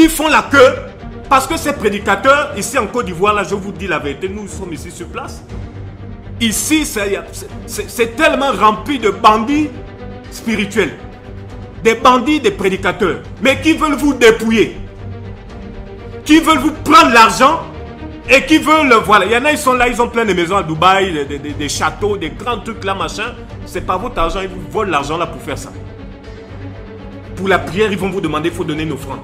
Ils font la queue parce que ces prédicateurs, ici en Côte d'Ivoire, là, je vous dis la vérité, nous sommes ici sur place. Ici, c'est tellement rempli de bandits spirituels. Des bandits, des prédicateurs. Mais qui veulent vous dépouiller. Qui veulent vous prendre l'argent. Et qui veulent, voilà. Il y en a, ils sont là, ils ont plein de maisons à Dubaï, des châteaux, des grands trucs là, machin. C'est pas votre argent, ils vous volent l'argent là pour faire ça. Pour la prière, ils vont vous demander, il faut donner une offrande.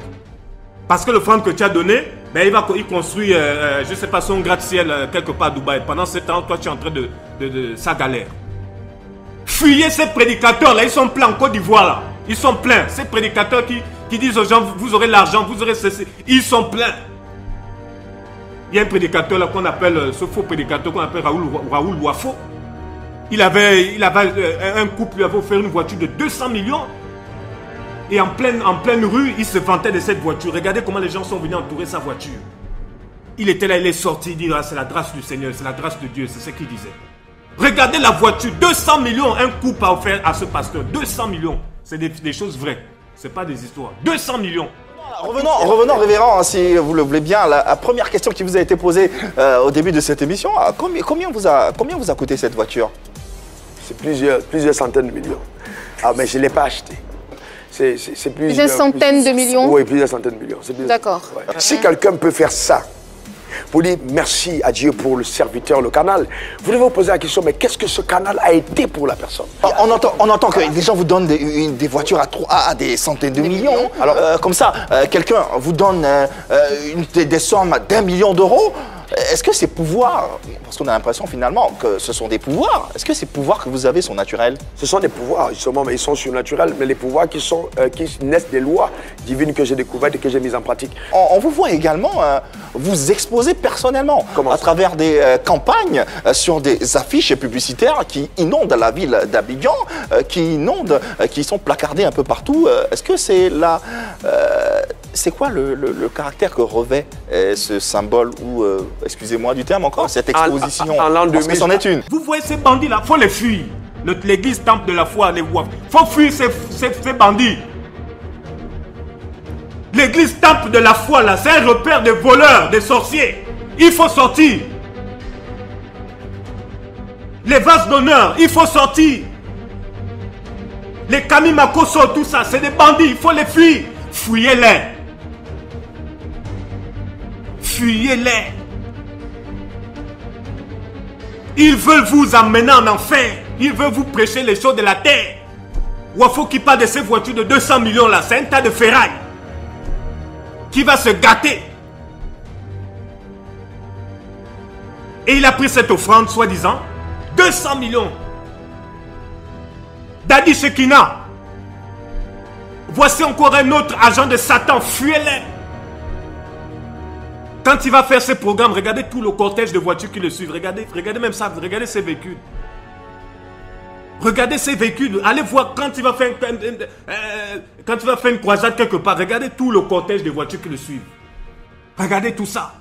Parce que l'offrande que tu as donnée, ben, il construit, je ne sais pas, son gratte-ciel quelque part à Dubaï. Pendant ce temps, toi, tu es en train de sa galère. Fuyez ces prédicateurs-là, ils sont pleins en Côte d'Ivoire, là. Ils sont pleins. Ces prédicateurs qui disent aux gens, vous aurez l'argent, vous aurez ceci. Ils sont pleins. Il y a un prédicateur là qu'on appelle, ce faux prédicateur qu'on appelle Raoul Wafo. Il avait un couple, lui avait offert une voiture de 200 millions. Et en pleine rue, il se vantait de cette voiture. Regardez comment les gens sont venus entourer sa voiture. Il était là, il est sorti, il dit, ah, c'est la grâce du Seigneur, c'est la grâce de Dieu, c'est ce qu'il disait. Regardez la voiture, 200 millions, un couple a offert à ce pasteur. 200 millions, c'est des choses vraies, ce n'est pas des histoires. 200 millions. Revenons, révérend, si vous le voulez bien, la première question qui vous a été posée au début de cette émission. Combien vous a coûté cette voiture? C'est plusieurs centaines de millions. Ah, mais je ne l'ai pas acheté. C'est plusieurs centaines de millions? Oui, plusieurs centaines de millions. D'accord. Ouais. Si quelqu'un peut faire ça, pour dire merci à Dieu pour le serviteur, le canal, vous devez vous poser la question, mais qu'est-ce que ce canal a été pour la personne? On entend que les gens vous donnent des voitures à des centaines de millions. Alors, comme ça, quelqu'un vous donne des sommes d'1 million d'euros. Est-ce que ces pouvoirs, parce qu'on a l'impression finalement que ce sont des pouvoirs, est-ce que ces pouvoirs que vous avez sont naturels? Ce sont des pouvoirs, justement, mais ils sont surnaturels, mais les pouvoirs qui naissent des lois divines que j'ai découvertes et que j'ai mises en pratique. On vous voit également vous exposer personnellement à travers des campagnes sur des affiches publicitaires qui inondent la ville d'Abidjan, qui sont placardées un peu partout. Est-ce que c'est là... c'est quoi le caractère que revêt ce symbole ou, excusez-moi du terme encore, cette exposition? Parce que c'en est une. Vous voyez ces bandits-là, il faut les fuir. L'église temple de la foi, les voit. Il faut fuir ces bandits. L'église temple de la foi, là, c'est un repère de voleurs, de sorciers. Il faut sortir. Les vases d'honneur, il faut sortir. Les Kamimakoso, tout ça, c'est des bandits, il faut les fuir. Fuyez-les. Fuyez-les. Ils veulent vous amener en enfer. Ils veulent vous prêcher les choses de la terre. Wafo qui parle de ces voitures de 200 millions là, c'est un tas de ferraille qui va se gâter. Et il a pris cette offrande, soi-disant, 200 millions. Dadi Shekina. Voici encore un autre agent de Satan. Fuyez-les. Quand il va faire ce programme, regardez tout le cortège de voitures qui le suivent. Regardez même ça. Regardez ces véhicules. Regardez ces véhicules. Allez voir quand il va faire une croisade quelque part. Regardez tout le cortège de voitures qui le suivent. Regardez tout ça.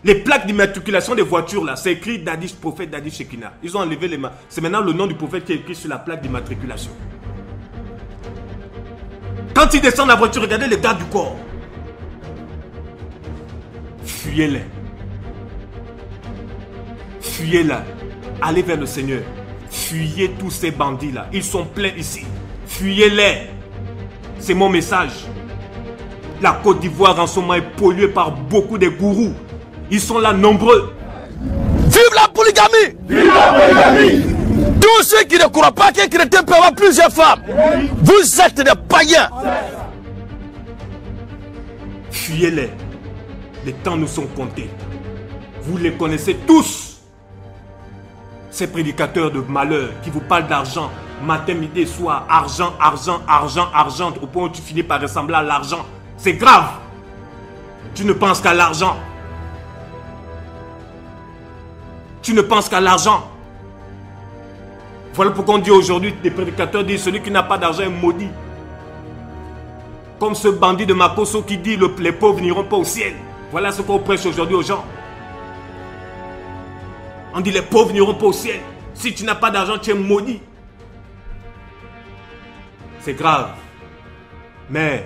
Les plaques d'immatriculation des voitures là, c'est écrit prophète Dadi Shekina. Ils ont enlevé les mains. C'est maintenant le nom du prophète qui est écrit sur la plaque d'immatriculation. Quand ils descendent la voiture, regardez les gardes du corps. Fuyez-les. Fuyez-les. Allez vers le Seigneur. Fuyez tous ces bandits-là. Ils sont pleins ici. Fuyez-les. C'est mon message. La Côte d'Ivoire en ce moment est polluée par beaucoup de gourous. Ils sont là nombreux. Vive la polygamie! Vive la polygamie! Tous ceux qui ne croient pas qu'un chrétien peut avoir plusieurs femmes, vous êtes des païens. Fuyez-les. Les temps nous sont comptés. Vous les connaissez tous. Ces prédicateurs de malheur qui vous parlent d'argent, matin, midi, soir, argent, argent, argent, argent, au point où tu finis par ressembler à l'argent. C'est grave. Tu ne penses qu'à l'argent. Tu ne penses qu'à l'argent. Voilà pourquoi on dit aujourd'hui, des prédicateurs disent, celui qui n'a pas d'argent est maudit. Comme ce bandit de Makoso qui dit, les pauvres n'iront pas au ciel. Voilà ce qu'on prêche aujourd'hui aux gens. On dit, les pauvres n'iront pas au ciel. Si tu n'as pas d'argent, tu es maudit. C'est grave. Mais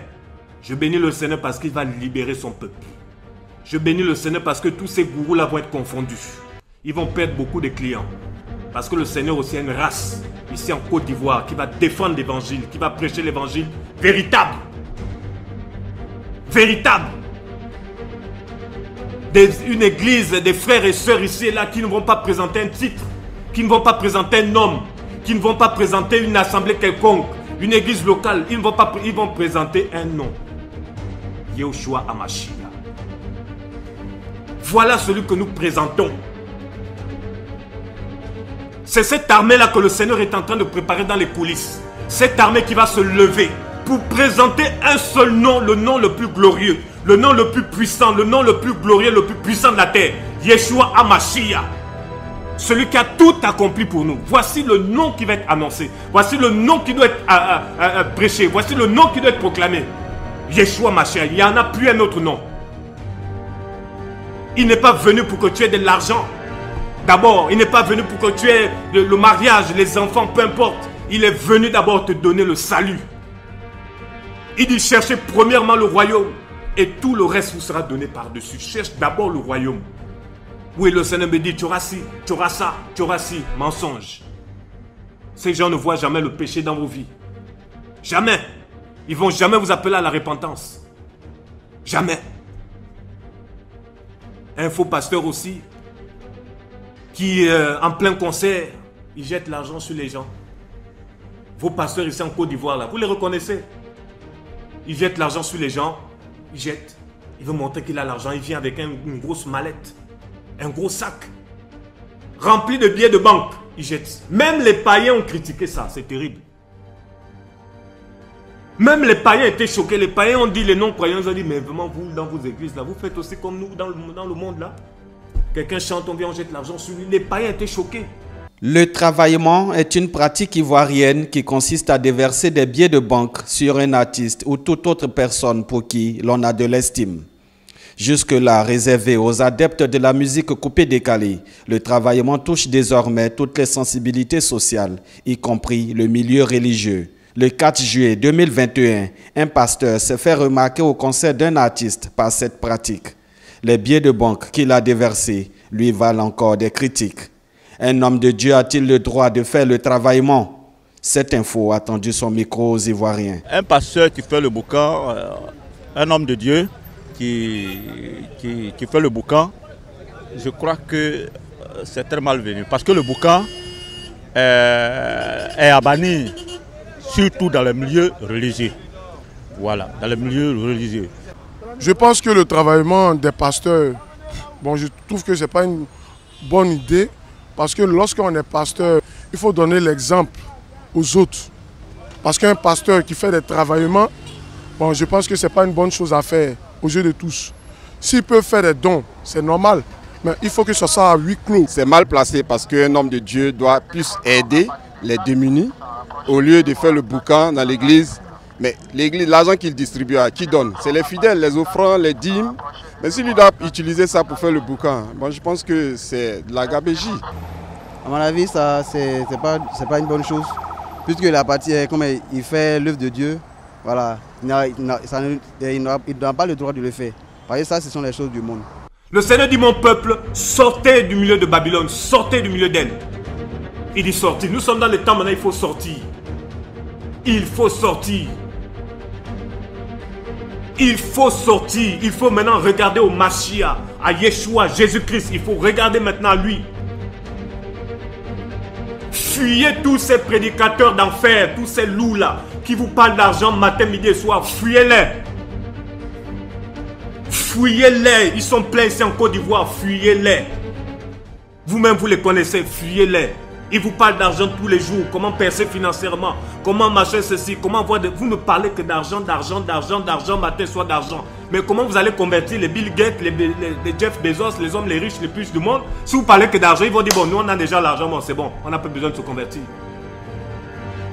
Je bénis le Seigneur parce qu'il va libérer son peuple. Je bénis le Seigneur parce que tous ces gourous-là vont être confondus. Ils vont perdre beaucoup de clients. Parce que le Seigneur aussi a une race ici en Côte d'Ivoire qui va défendre l'évangile, qui va prêcher l'évangile véritable. Véritable. Une église, des frères et sœurs ici et là qui ne vont pas présenter un titre, qui ne vont pas présenter un homme, qui ne vont pas présenter une assemblée quelconque, une église locale. Ils vont présenter un nom. Yeshua HaMashiach. Voilà celui que nous présentons. C'est cette armée-là que le Seigneur est en train de préparer dans les coulisses. Cette armée qui va se lever pour présenter un seul nom, le nom le plus glorieux, le nom le plus puissant, le nom le plus glorieux, le plus puissant de la terre. Yeshua HaMashiach. Celui qui a tout accompli pour nous. Voici le nom qui va être annoncé. Voici le nom qui doit être prêché. Voici le nom qui doit être proclamé. Yeshua HaMashiach. Il n'y en a plus un autre nom. Il n'est pas venu pour que tu aies de l'argent. D'abord, il n'est pas venu pour que tu aies le mariage, les enfants, peu importe. Il est venu d'abord te donner le salut. Il dit cherchez premièrement le royaume et tout le reste vous sera donné par-dessus. Cherche d'abord le royaume. Oui, le Seigneur me dit tu auras ci, tu auras ça, tu auras ci. Mensonge. Ces gens ne voient jamais le péché dans vos vies. Jamais. Ils ne vont jamais vous appeler à la repentance. Jamais. Un faux pasteur aussi qui, en plein concert, il jette l'argent sur les gens. Vos pasteurs ici en Côte d'Ivoire, là, vous les reconnaissez? Il jette l'argent sur les gens, il jette. Il veut montrer qu'il a l'argent, il vient avec une grosse mallette, un gros sac, rempli de billets de banque, il jette. Même les païens ont critiqué ça, c'est terrible. Même les païens étaient choqués, les païens ont dit, les non-croyants ont dit, mais vraiment vous, dans vos églises, là, vous faites aussi comme nous, dans le monde, là. Quelqu'un chante, on vient, on jette l'argent sur lui. Les païens étaient choqués. Le travaillement est une pratique ivoirienne qui consiste à déverser des billets de banque sur un artiste ou toute autre personne pour qui l'on a de l'estime. Jusque-là réservé aux adeptes de la musique coupée-décalée, le travaillement touche désormais toutes les sensibilités sociales, y compris le milieu religieux. Le 4 juillet 2021, un pasteur s'est fait remarquer au concert d'un artiste par cette pratique. Les billets de banque qu'il a déversés lui valent encore des critiques. Un homme de Dieu a-t-il le droit de faire le travaillement? Cette info a tendu son micro aux Ivoiriens. Un pasteur qui fait le boucan, un homme de Dieu qui fait le boucan, je crois que c'est très malvenu. Parce que le boucan est à bannir, surtout dans les milieux religieux. Voilà, dans les milieux religieux. Je pense que le travaillement des pasteurs, bon, je trouve que ce n'est pas une bonne idée. Parce que lorsqu'on est pasteur, il faut donner l'exemple aux autres. Parce qu'un pasteur qui fait des travaillements, bon, je pense que ce n'est pas une bonne chose à faire aux yeux de tous. S'il peut faire des dons, c'est normal. Mais il faut que ce soit à huis clos. C'est mal placé parce qu'un homme de Dieu doit plus aider les démunis au lieu de faire le boucan dans l'église. Mais l'église, l'argent qu'il distribue, à qui donne? C'est les fidèles, les offrandes, les dîmes. Mais s'il doit utiliser ça pour faire le boucan, bon, je pense que c'est de la gabégie. À mon avis, ça, c'est pas une bonne chose. Puisque la partie, comme il fait l'œuvre de Dieu, voilà, il n'a pas le droit de le faire. Parce que ça, ce sont les choses du monde. Le Seigneur dit, mon peuple, sortez du milieu de Babylone, sortez du milieu d'elle. Il dit sortir. Nous sommes dans le temps maintenant, il faut sortir. Il faut sortir. Il faut sortir. Il faut maintenant regarder au Mashiach, à Yeshua, Jésus-Christ. Il faut regarder maintenant à lui. Fuyez tous ces prédicateurs d'enfer, tous ces loups-là, qui vous parlent d'argent matin, midi et soir. Fuyez-les. Fuyez-les. Ils sont pleins ici en Côte d'Ivoire. Fuyez-les. Vous-même, vous les connaissez. Fuyez-les. Ils vous parlent d'argent tous les jours. Comment percer financièrement. Comment marcher ceci. Comment avoir de... Vous ne parlez que d'argent, d'argent, d'argent, d'argent, matin, soir d'argent. Mais comment vous allez convertir les Bill Gates, les Jeff Bezos, les hommes les riches les plus du monde? Si vous parlez que d'argent, ils vont dire, bon, nous on a déjà l'argent, bon, c'est bon. On n'a pas besoin de se convertir.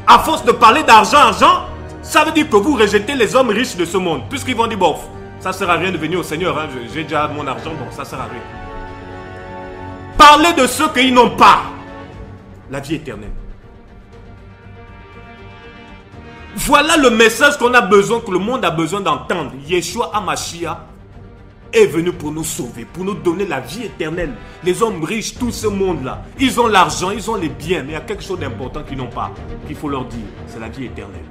À force de parler d'argent, argent, ça veut dire que vous rejetez les hommes riches de ce monde. Puisqu'ils vont dire, bon, ça ne sert à rien de venir au Seigneur. Hein, j'ai déjà mon argent, bon, ça ne sert à rien. Parlez de ceux qu'ils n'ont pas. La vie éternelle. Voilà le message qu'on a besoin, que le monde a besoin d'entendre. Yeshua HaMashiach est venu pour nous sauver, pour nous donner la vie éternelle. Les hommes riches, tout ce monde-là, ils ont l'argent, ils ont les biens, mais il y a quelque chose d'important qu'ils n'ont pas, qu'il faut leur dire, c'est la vie éternelle.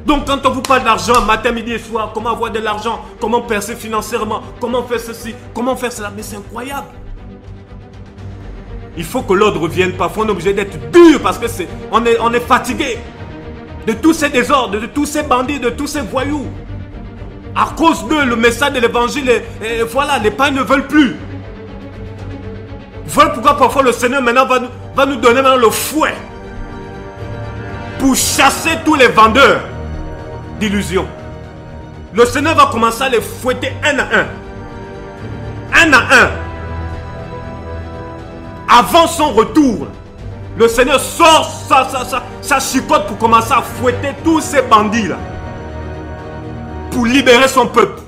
Donc quand on vous parle d'argent, matin, midi et soir, comment avoir de l'argent, comment percer financièrement, comment faire ceci, comment faire cela, mais c'est incroyable. Il faut que l'ordre revienne, parfois on est obligé d'être dur parce que on est fatigué de tous ces désordres, de tous ces bandits, de tous ces voyous. À cause d'eux, le message de l'évangile, voilà, les païens ne veulent plus. Voilà pourquoi parfois le Seigneur maintenant va nous donner maintenant le fouet pour chasser tous les vendeurs d'illusions. Le Seigneur va commencer à les fouetter un à un. Un à un. Avant son retour, le Seigneur sort sa chicotte pour commencer à fouetter tous ces bandits-là. Pour libérer son peuple.